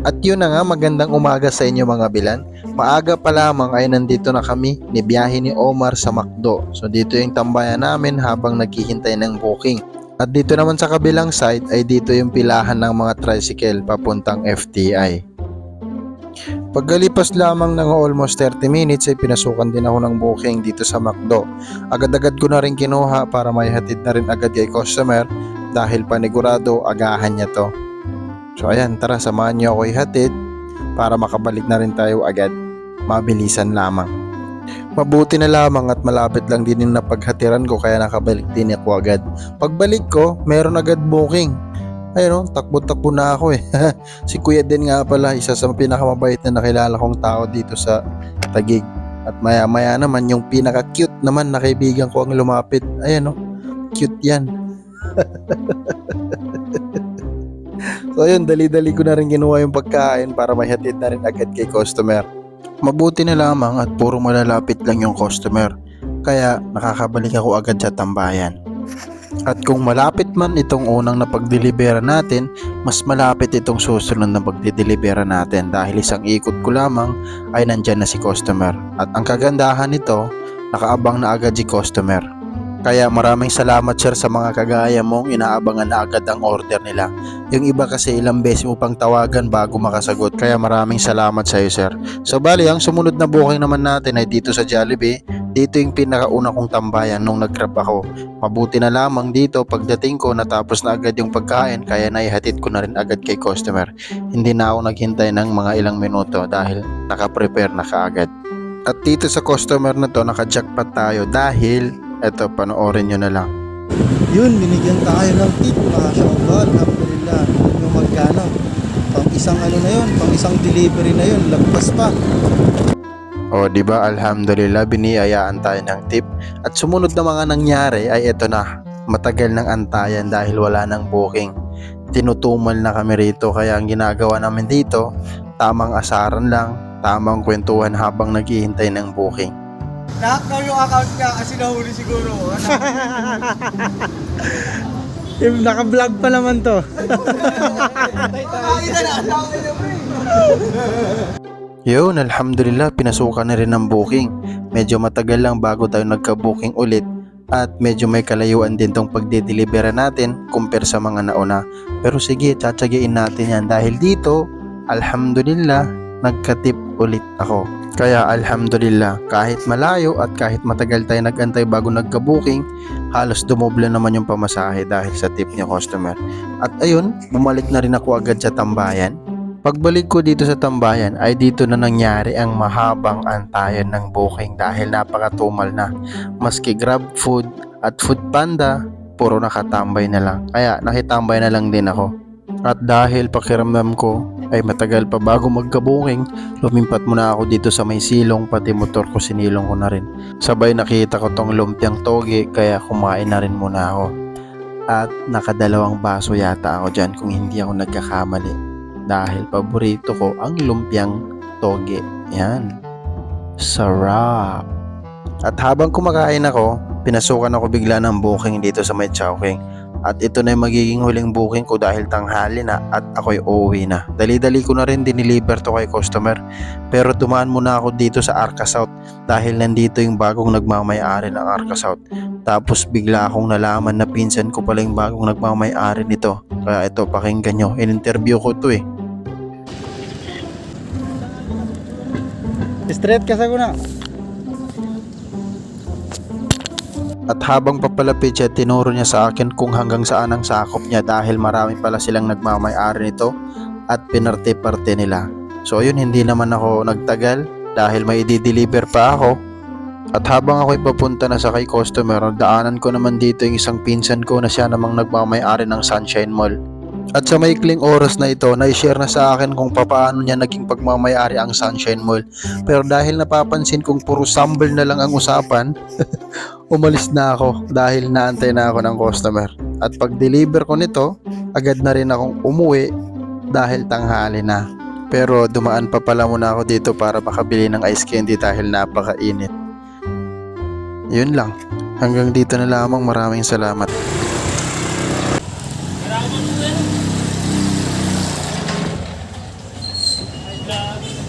At yun na nga, magandang umaga sa inyo mga bilan. Maaga pa lamang ay nandito na kami ni biyahe ni Omar sa McDo. So dito yung tambayan namin habang naghihintay ng booking. At dito naman sa kabilang side ay dito yung pilahan ng mga tricycle papuntang FTI. Pagkalipas lamang ng almost 30 minutes ay pinasukan din ako ng booking dito sa McDo. Agad-agad ko na rin kinuha para may hatid na rin agad kay customer dahil panigurado agahan niya to. So ayan, tara samahan niyo ako ihatid para makabalik na rin tayo agad. Mabilisan lamang. Mabuti na lamang at malapit lang din yung napaghatiran ko kaya nakabalik din ako agad. Pagbalik ko, meron agad booking. Ayun, takbo-takbo na ako eh. Si Kuya din nga pala, isa sa pinakamabait na nakilala kong tao dito sa Taguig. At maya-maya naman yung pinaka-cute naman na kaibigan ko ang lumapit. Ayan cute yan. So ayun, dali-dali ko na rin kinuha yung pagkain para mahatid na rin agad kay customer. Mabuti na lamang at puro malalapit lang yung customer. Kaya nakakabalik ako agad sa tambayan. At kung malapit man itong unang napagdelibera natin, mas malapit itong susunod na pagdidelibera natin dahil isang ikot ko lamang ay nandyan na si customer. At ang kagandahan nito, nakaabang na agad si customer. Kaya maraming salamat sir sa mga kagaya mong inaabangan na agad ang order nila. Yung iba kasi ilang beses mo pang tawagan bago makasagot. Kaya maraming salamat sa iyo sir. So bali, ang sumunod na booking naman natin ay dito sa Jollibee. Dito yung pinakauna kong tambayan nung nag-grab ako. Mabuti na lamang dito pagdating ko natapos na agad yung pagkain kaya naihatid ko na rin agad kay customer. Hindi na ako naghintay ng mga ilang minuto dahil nakaprepare na kaagad. At dito sa customer na to naka-jackpot tayo dahil eto, panoorin nyo na lang. Yun, binigyan tayo ng tip. Mashallah, alhamdulillah. Yung magkano. Pang isang ano na yun, pang isang delivery na yun, lagpas pa. O, di ba? Alhamdulillah, biniyayaan tayo ng tip. At sumunod na mga nangyari ay eto na. Matagal ng antayan dahil wala ng booking. Tinutumal na kami rito kaya ang ginagawa namin dito, tamang asaran lang, tamang kwentuhan habang naghihintay ng booking. Nahack daw yung account niya kasi nahuli siguro. Naka-vlog pa naman to. Yun, alhamdulillah, pinasukan na rin ng booking. Medyo matagal lang bago tayo nagka-booking ulit at medyo may kalayuan din tong pagde-delivera natin compare sa mga nauna. Pero sige, tsatsagain natin yan dahil dito, alhamdulillah, nagka-tip ulit ako. Kaya alhamdulillah, kahit malayo at kahit matagal tayo nag-antay bago nagka-booking, halos dumoble naman yung pamasahe dahil sa tip niya customer. At ayun, bumalik na rin ako agad sa tambayan. Pagbalik ko dito sa tambayan ay dito na nangyari ang mahabang antayan ng booking dahil napakatumal na. Maski Grab Food at Food Panda, puro nakatambay na lang. Kaya nakitambay na lang din ako. At dahil pakiramdam ko ay matagal pa bago magka-booking, lumimpat muna ako dito sa may silong, pati motor ko sinilong ko na rin. Sabay nakita ko tong lumpiang toge kaya kumain na rin muna ako. At nakadalawang baso yata ako dyan kung hindi ako nagkakamali. Dahil paborito ko ang lumpiang toge. Yan. Sarap. At habang kumakain ako, pinasukan ako bigla ng booking dito sa may Chowking. At ito na yung magiging huling booking ko dahil tanghali na at ako'y uuwi na. Dali-dali ko na rin diniliver to kay customer. Pero dumaan muna ako dito sa Arca South dahil nandito yung bagong nagmamay-ari ng Arca South. Tapos bigla akong nalaman na pinsan ko pala yung bagong nagmamay-ari nito. Kaya ito, pakinggan nyo. In-interview ko to eh. Straight ka sa kuna. At habang papalapit siya, tinuro niya sa akin kung hanggang saan ang sakop niya dahil marami pala silang nagmamay-ari nito at pinarte-parte nila. So ayun, hindi naman ako nagtagal dahil may i-deliver pa ako. At habang ako'y papunta na sa kay customer, daanan ko naman dito yung isang pinsan ko na siya namang nagmamay-ari ng Sunshine Mall. At sa maikling oras na ito, na-share na sa akin kung paano niya naging pagmamay-ari ang Sunshine Mall. Pero dahil napapansin kong puro sambal na lang ang usapan, umalis na ako dahil naantay na ako ng customer. At pag-deliver ko nito, agad na rin akong umuwi dahil tanghali na. Pero dumaan pa pala muna ako dito para makabili ng ice candy dahil napakainit. Yun lang. Hanggang dito na lamang, maraming salamat. vlog.